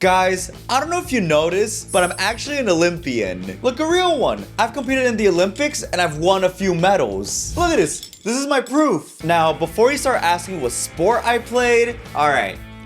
Guys, I don't know if you noticed, but I'm actually an Olympian. Look, a real one. I've competed in the Olympics and I've won a few medals. Look at this. This is my proof. Now, before you start asking what sport I played,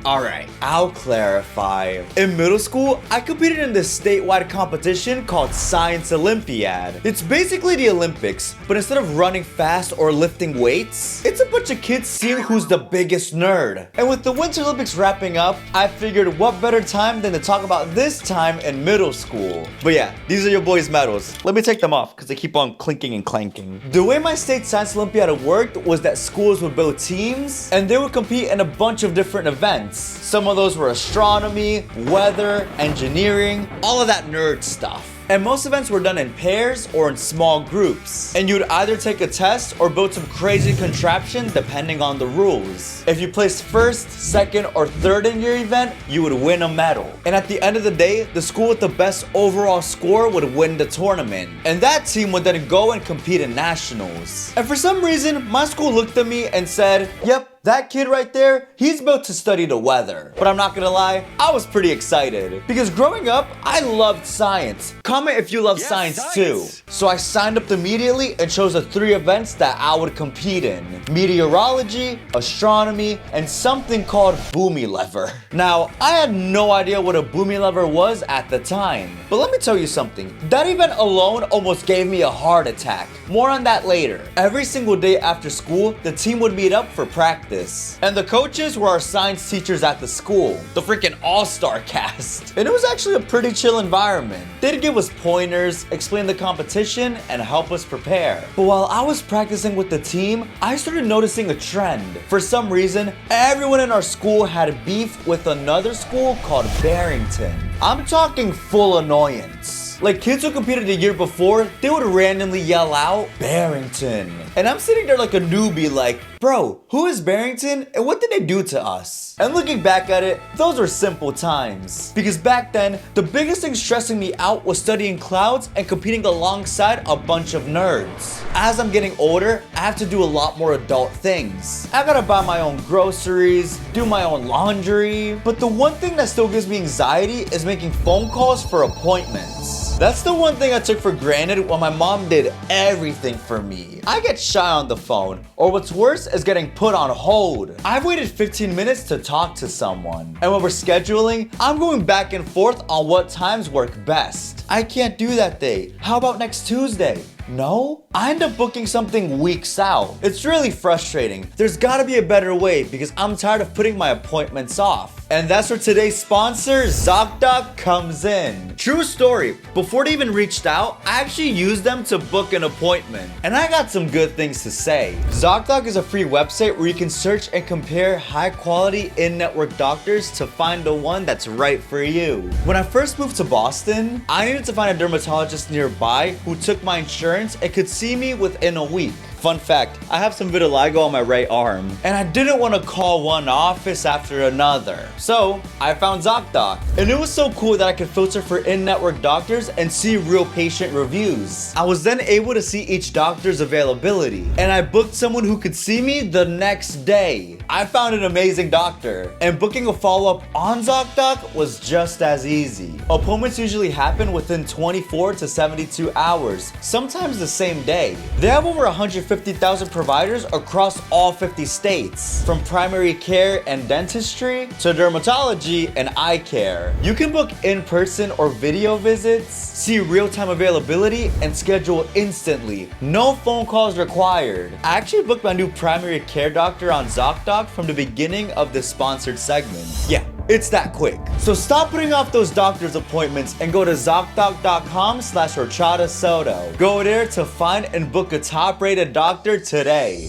Alright, I'll clarify. In middle school, I competed in this statewide competition called Science Olympiad. It's basically the Olympics, but instead of running fast or lifting weights, it's a bunch of kids seeing who's the biggest nerd. And with the Winter Olympics wrapping up, I figured what better time than to talk about this time in middle school. But yeah, these are your boys' medals. Let me take them off because they keep on clinking and clanking. The way my state Science Olympiad worked was that schools would build teams and they would compete in a bunch of different events. Some of those were astronomy, weather, engineering, all of that nerd stuff. And most events were done in pairs or in small groups. And you'd either take a test or build some crazy contraption depending on the rules. If you placed first, second, or third in your event, you would win a medal. And at the end of the day, the school with the best overall score would win the tournament. And that team would then go and compete in nationals. And for some reason, my school looked at me and said, "Yep, that kid right there, he's built to study the weather." But I'm not gonna lie, I was pretty excited. Because growing up, I loved science. Comment if you love science too. So I signed up immediately and chose the 3 events that I would compete in. Meteorology, astronomy, and something called boomy lever. Now, I had no idea what a boomy lever was at the time. But let me tell you something. That event alone almost gave me a heart attack. More on that later. Every single day after school, the team would meet up for practice. And the coaches were our science teachers at the school. The freaking all-star cast. And it was actually a pretty chill environment. They'd give us pointers, explain the competition, and help us prepare. But while I was practicing with the team, I started noticing a trend. For some reason, everyone in our school had beef with another school called Barrington. I'm talking full annoyance. Like kids who competed the year before, they would randomly yell out, "Barrington." And I'm sitting there like a newbie like, bro, who is Barrington and what did they do to us? And looking back at it, those were simple times. Because back then, the biggest thing stressing me out was studying clouds and competing alongside a bunch of nerds. As I'm getting older, I have to do a lot more adult things. I gotta buy my own groceries, do my own laundry. But the one thing that still gives me anxiety is making phone calls for appointments. That's the one thing I took for granted when my mom did everything for me. I get shy on the phone, or what's worse is getting put on hold. I've waited 15 minutes to talk to someone. And when we're scheduling, I'm going back and forth on what times work best. I can't do that day. How about next Tuesday? No? I end up booking something weeks out. It's really frustrating. There's gotta be a better way because I'm tired of putting my appointments off. And that's where today's sponsor, ZocDoc, comes in. True story, before they even reached out, I actually used them to book an appointment. And I got some good things to say. ZocDoc is a free website where you can search and compare high quality in-network doctors to find the one that's right for you. When I first moved to Boston, I needed to find a dermatologist nearby who took my insurance and could see me within a week. Fun fact, I have some vitiligo on my right arm, and I didn't want to call one office after another. So, I found ZocDoc. And it was so cool that I could filter for in-network doctors and see real patient reviews. I was then able to see each doctor's availability, and I booked someone who could see me the next day. I found an amazing doctor, and booking a follow-up on ZocDoc was just as easy. Appointments usually happen within 24 to 72 hours, sometimes the same day. They have over 150,000 providers across all 50 states, from primary care and dentistry to dermatology and eye care. You can book in-person or video visits, see real-time availability, and schedule instantly. No phone calls required. I actually booked my new primary care doctor on ZocDoc from the beginning of this sponsored segment. Yeah, it's that quick. So stop putting off those doctor's appointments and go to ZocDoc.com/Horchata Soto. Go there to find and book a top-rated doctor today.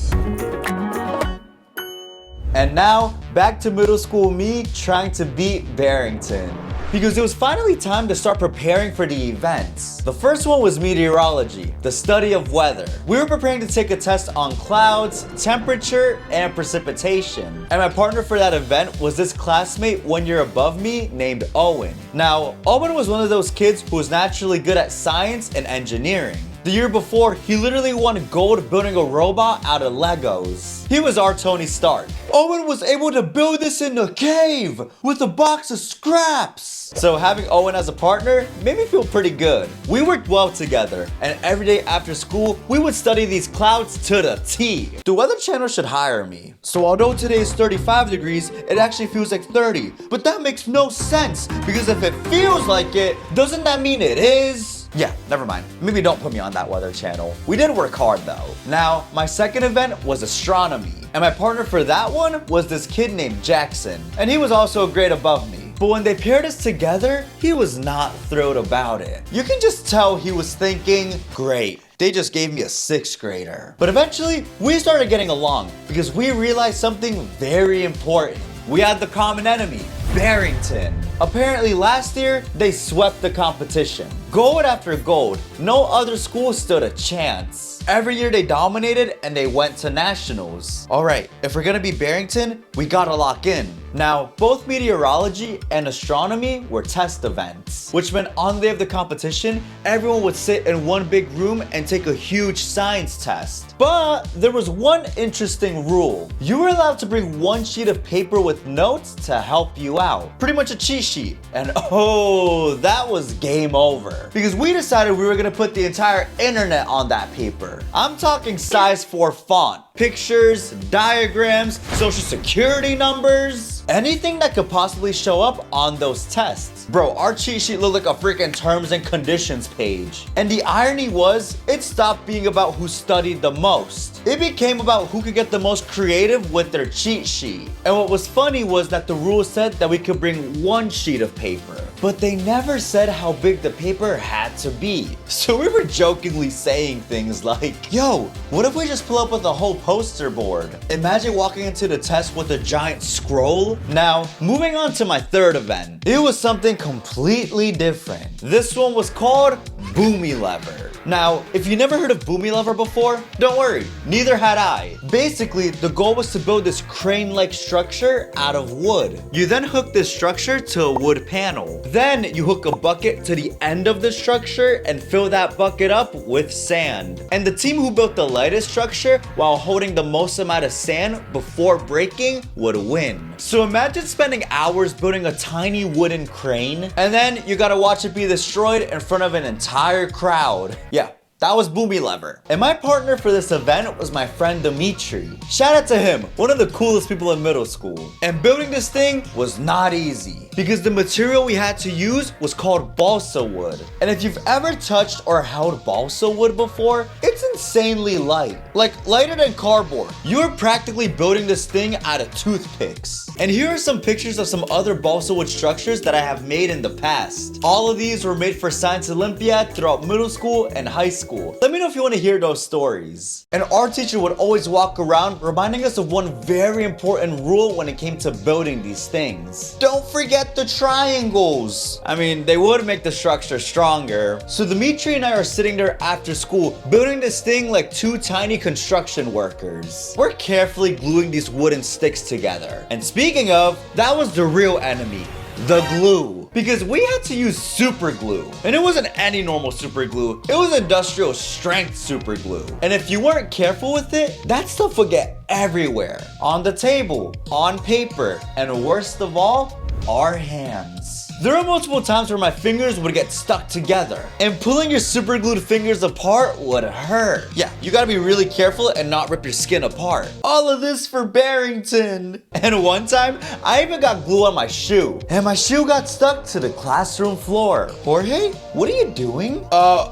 And now, back to middle school me trying to beat Barrington. Because it was finally time to start preparing for the events. The first one was meteorology, the study of weather. We were preparing to take a test on clouds, temperature, and precipitation. And my partner for that event was this classmate 1 year above me named Owen. Now, Owen was one of those kids who was naturally good at science and engineering. The year before, he literally won gold building a robot out of Legos. He was our Tony Stark. Owen was able to build this in a cave with a box of scraps. So having Owen as a partner made me feel pretty good. We worked well together, and every day after school, we would study these clouds to the T. The Weather Channel should hire me. So although today is 35 degrees, it actually feels like 30. But that makes no sense, because if it feels like it, doesn't that mean it is? Yeah, never mind. Maybe don't put me on that Weather Channel. We did work hard though. Now, my second event was astronomy. And my partner for that one was this kid named Jackson. And he was also a grade above me. But when they paired us together, he was not thrilled about it. You can just tell he was thinking, great, they just gave me a 6th grader. But eventually, we started getting along because we realized something very important. We had the common enemy, Barrington. Apparently last year, they swept the competition. Gold after gold, no other school stood a chance. Every year they dominated and they went to nationals. All right, if we're gonna be Barrington, we gotta lock in. Now, both meteorology and astronomy were test events, which meant on the day of the competition, everyone would sit in one big room and take a huge science test. But there was one interesting rule. You were allowed to bring one sheet of paper with notes to help you out. Pretty much a cheat sheet. And oh, that was game over. Because we decided we were gonna put the entire internet on that paper. I'm talking size 4 font. Pictures, diagrams, social security numbers, anything that could possibly show up on those tests. Bro, our cheat sheet looked like a freaking terms and conditions page. And the irony was, it stopped being about who studied the most. It became about who could get the most creative with their cheat sheet. And what was funny was that the rules said that we could bring one sheet of paper, but they never said how big the paper had to be. So we were jokingly saying things like, yo, what if we just pull up with a whole poster board? Imagine walking into the test with a giant scroll. Now, moving on to my third event. It was something completely different. This one was called Boomy Lever. Now, if you never heard of Boomy Lever before, don't worry, neither had I. Basically, the goal was to build this crane-like structure out of wood. You then hook this structure to a wood panel. Then you hook a bucket to the end of the structure and fill that bucket up with sand. And the team who built the lightest structure while holding the most amount of sand before breaking would win. So imagine spending hours building a tiny wooden crane, and then you gotta watch it be destroyed in front of an entire crowd. Yeah, that was Boomy Lever. And my partner for this event was my friend Dimitri. Shout out to him, one of the coolest people in middle school. And building this thing was not easy because the material we had to use was called balsa wood. And if you've ever touched or held balsa wood before, it's insanely light. Like lighter than cardboard. You are practically building this thing out of toothpicks. And here are some pictures of some other balsa wood structures that I have made in the past. All of these were made for Science Olympiad throughout middle school and high school. Let me know if you want to hear those stories. And our teacher would always walk around reminding us of one very important rule when it came to building these things. Don't forget the triangles. I mean, they would make the structure stronger. So Dimitri and I are sitting there after school building this thing like two tiny construction workers. We're carefully gluing these wooden sticks together. And speaking of, that was the real enemy, the glue. Because we had to use super glue. And it wasn't any normal super glue. It was industrial strength super glue. And if you weren't careful with it, that stuff would get everywhere. On the table, on paper, and worst of all, our hands. There are multiple times where my fingers would get stuck together, and pulling your super glued fingers apart would hurt. Yeah, you gotta be really careful and not rip your skin apart. All of this for Barrington. And one time, I even got glue on my shoe, and my shoe got stuck to the classroom floor. Jorge, what are you doing?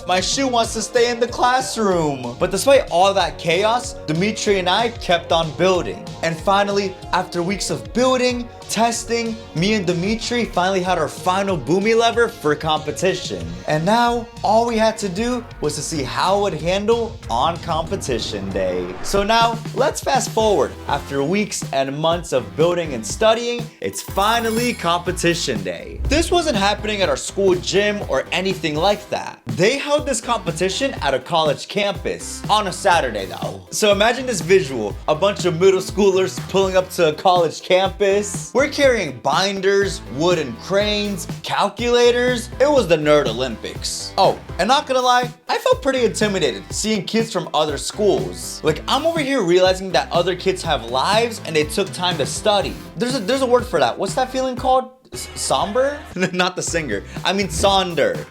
My shoe wants to stay in the classroom. But despite all that chaos, Dimitri and I kept on building. And finally, after weeks of building, testing, me and Dimitri finally had our final Boomy Lever for competition. And now, all we had to do was to see how it would handle on competition day. So now, let's fast forward. After weeks and months of building and studying, it's finally competition day. This wasn't happening at our school gym or anything like that. They held this competition at a college campus on a Saturday though. So imagine this visual, a bunch of middle schoolers pulling up to a college campus. We're carrying binders, wooden cranes, calculators. It was the Nerd Olympics. Oh, and not gonna lie, I felt pretty intimidated seeing kids from other schools. Like, I'm over here realizing that other kids have lives and they took time to study. There's a word for that. What's that feeling called? Somber? Not the singer. I mean Sonder.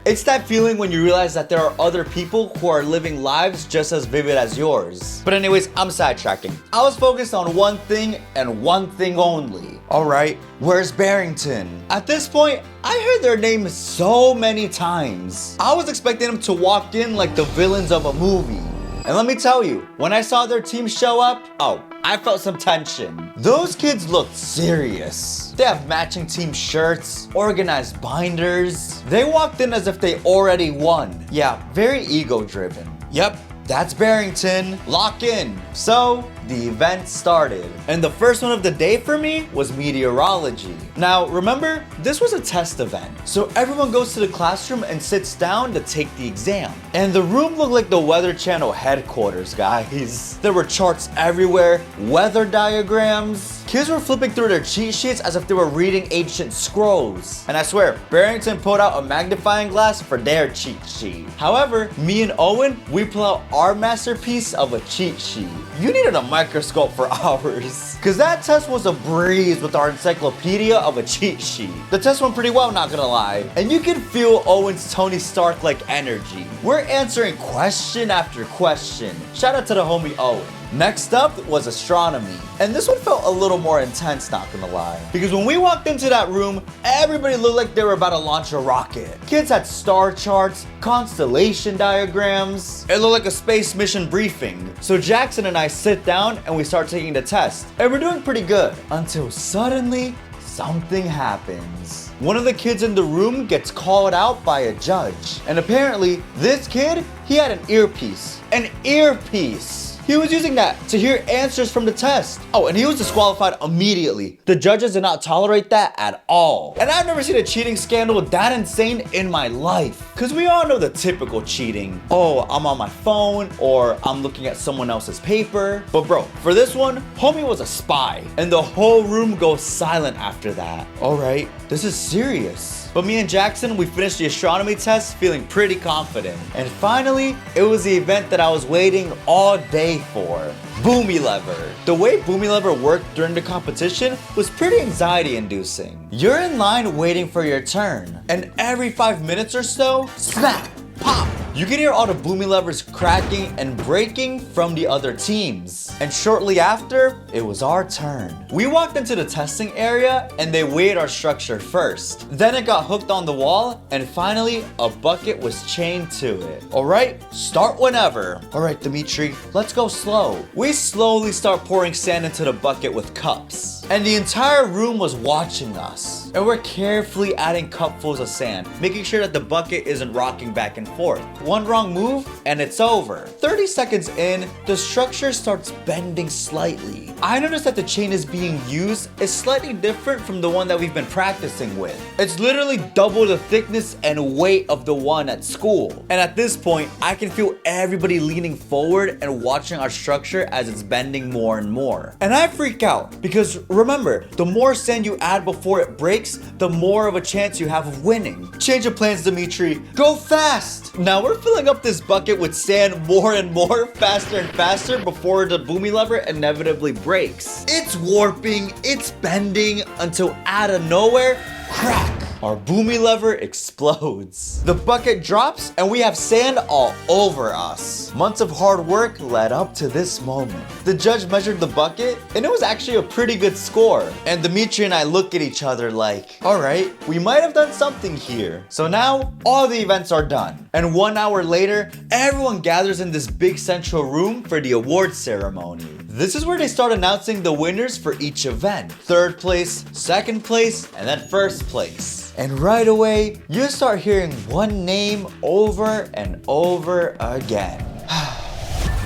It's that feeling when you realize that there are other people who are living lives just as vivid as yours. But anyways, I'm sidetracking. I was focused on one thing and one thing only. All right, where's Barrington? At this point, I heard their name so many times. I was expecting them to walk in like the villains of a movie. And let me tell you, when I saw their team show up, oh, I felt some tension. Those kids looked serious. They have matching team shirts, organized binders. They walked in as if they already won. Yeah, very ego-driven. Yep, that's Barrington. Lock in. So, the event started. And the first one of the day for me was meteorology. Now, remember, this was a test event. So everyone goes to the classroom and sits down to take the exam. And the room looked like the Weather Channel headquarters, guys. There were charts everywhere, weather diagrams. Kids were flipping through their cheat sheets as if they were reading ancient scrolls. And I swear, Barrington pulled out a magnifying glass for their cheat sheet. However, me and Owen, we pull out our masterpiece of a cheat sheet. You needed a microscope for ours. Cause that test was a breeze with our encyclopedia of a cheat sheet. The test went pretty well, not gonna lie. And you can feel Owen's Tony Stark-like energy. We're answering question after question. Shout out to the homie Owen. Next up was astronomy. And this one felt a little more intense, not gonna lie. Because when we walked into that room, everybody looked like they were about to launch a rocket. Kids had star charts, constellation diagrams. It looked like a space mission briefing. So Jackson and I sit down and we start taking the test. And we're doing pretty good. Until suddenly, something happens. One of the kids in the room gets called out by a judge. And apparently, this kid, he had an earpiece. An earpiece! He was using that to hear answers from the test. Oh, and he was disqualified immediately. The judges did not tolerate that at all. And I've never seen a cheating scandal that insane in my life. Cause we all know the typical cheating. Oh, I'm on my phone or I'm looking at someone else's paper. But bro, for this one, homie was a spy. And the whole room goes silent after that. All right, this is serious. But me and Jackson, we finished the astronomy test feeling pretty confident. And finally, it was the event that I was waiting all day for. Boomy lever. The way boomy lever worked during the competition was pretty anxiety inducing. You're in line waiting for your turn. And every 5 minutes or so, snap, pop. You can hear all the boomy levers cracking and breaking from the other teams. And shortly after, it was our turn. We walked into the testing area and they weighed our structure first. Then it got hooked on the wall and finally a bucket was chained to it. Alright, start whenever. Alright Dimitri, let's go slow. We slowly start pouring sand into the bucket with cups. And the entire room was watching us. And we're carefully adding cupfuls of sand, making sure that the bucket isn't rocking back and forth. One wrong move and it's over. 30 seconds in, the structure starts bending slightly. I noticed that the chain is being used is slightly different from the one that we've been practicing with. It's literally double the thickness and weight of the one at school. And at this point, I can feel everybody leaning forward and watching our structure as it's bending more and more. And I freak out because remember, the more sand you add before it breaks, the more of a chance you have of winning. Change of plans, Dimitri. Go fast! Now we're filling up this bucket with sand more and more, faster and faster before the boomy lever inevitably breaks. It's warping, it's bending until out of nowhere, crack! Our boomy lever explodes. The bucket drops and we have sand all over us. Months of hard work led up to this moment. The judge measured the bucket and it was actually a pretty good score. And Dimitri and I look at each other like, all right, we might have done something here. So now all the events are done. And 1 hour later, everyone gathers in this big central room for the award ceremony. This is where they start announcing the winners for each event. Third place, second place, and then first place. And right away, you start hearing one name over and over again.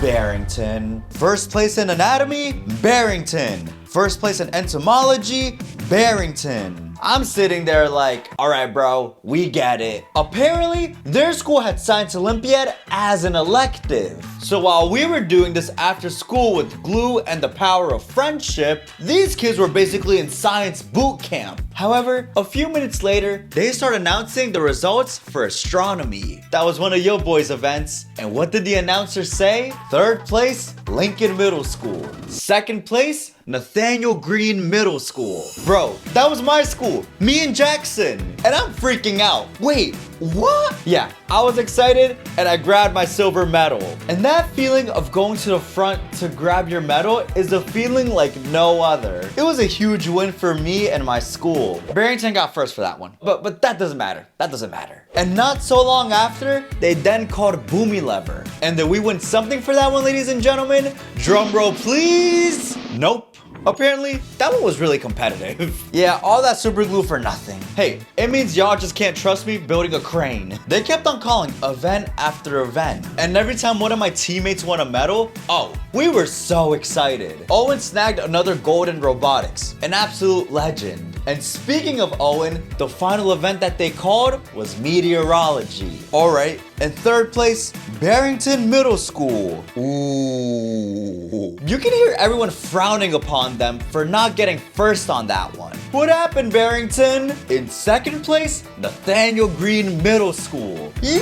Barrington. First place in anatomy, Barrington. First place in entomology, Barrington. I'm sitting there like, all right, bro, we get it. Apparently, their school had Science Olympiad as an elective. So while we were doing this after school with glue and the power of friendship, these kids were basically in science boot camp. However, a few minutes later, they start announcing the results for astronomy. That was one of your boys' events. And what did the announcer say? Third place, Lincoln Middle School. Second place, Nathaniel Green Middle School. Bro, that was my school, me and Jackson. And I'm freaking out. Wait, what? Yeah, I was excited and I grabbed my silver medal. And that feeling of going to the front to grab your medal is a feeling like no other. It was a huge win for me and my school. Barrington got first for that one. But that doesn't matter. That doesn't matter. And not so long after, they then called Boomy Lever. And did we win something for that one, ladies and gentlemen? Drum roll, please. Nope. Apparently, that one was really competitive. Yeah, all that super glue for nothing. Hey, it means y'all just can't trust me building a crane. They kept on calling event after event. And every time one of my teammates won a medal, oh, we were so excited. Owen snagged another gold in robotics, an absolute legend. And speaking of Owen, the final event that they called was meteorology. All right, in third place, Barrington Middle School. Ooh. You can hear everyone frowning upon them for not getting first on that one. What happened, Barrington? In second place, Nathaniel Green Middle School. Yo!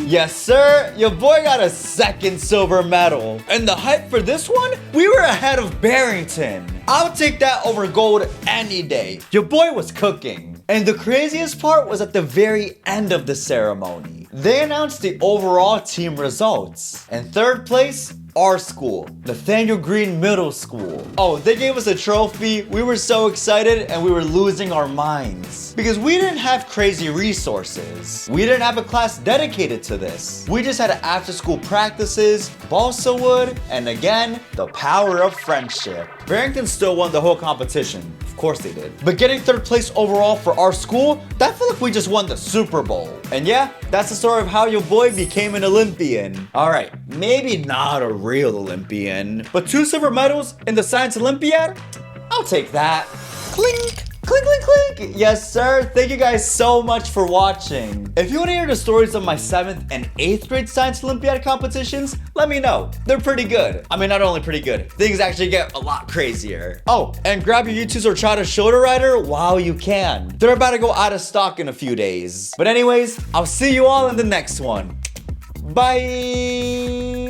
Yes, sir, your boy got a second silver medal. And the hype for this one, we were ahead of Barrington. I'll take that over gold any day. Your boy was cooking. And the craziest part was at the very end of the ceremony. They announced the overall team results. In third place, our school, Nathaniel Green Middle School. Oh, they gave us a trophy. We were so excited and we were losing our minds because we didn't have crazy resources. We didn't have a class dedicated to this. We just had after school practices, balsa wood, and again, the power of friendship. Barrington still won the whole competition. Of course they did. But getting third place overall for our school, that felt like we just won the Super Bowl. And yeah, that's the story of how your boy became an Olympian. All right, maybe not a real Olympian, but 2 silver medals in the Science Olympiad? I'll take that. Clink! Clink, clink, clink! Yes, sir. Thank you guys so much for watching. If you want to hear the stories of my 7th and 8th grade Science Olympiad competitions, let me know. They're pretty good. I mean, not only pretty good, things actually get a lot crazier. Oh, and grab your YouTube's Horchata shoulder rider while you can. They're about to go out of stock in a few days. But anyways, I'll see you all in the next one. Bye!